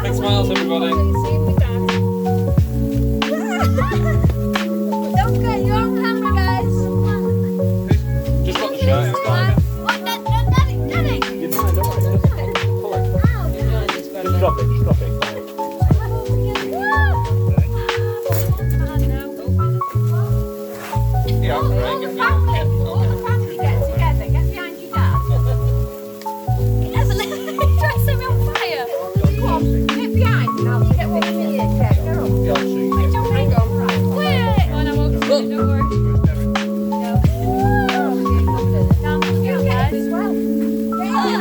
Big smiles, everybody. Don't get your own camera, guys. Just got the shirt. It's fine. What? No, Daddy. You're fine, don't worry. Just pull it. Just drop it. Just drop it. Yeah, right. Get Family, get together. Get behind your dad. Evelyn, try to set me on fire. Come on, get behind and I'll get one for you. Yeah, go on. Don't hang on, right. Wait. Oh, no, I won't. Don't worry. You guys as well.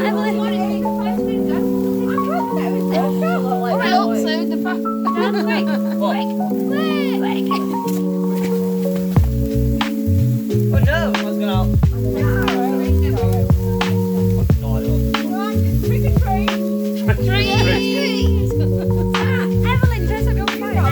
Evelyn, what is it? 5 minutes. I'm trying to get everything. All right, up, so the fact. Wait. Oh no! What's going on? Trees. Evelyn, dress up your fire.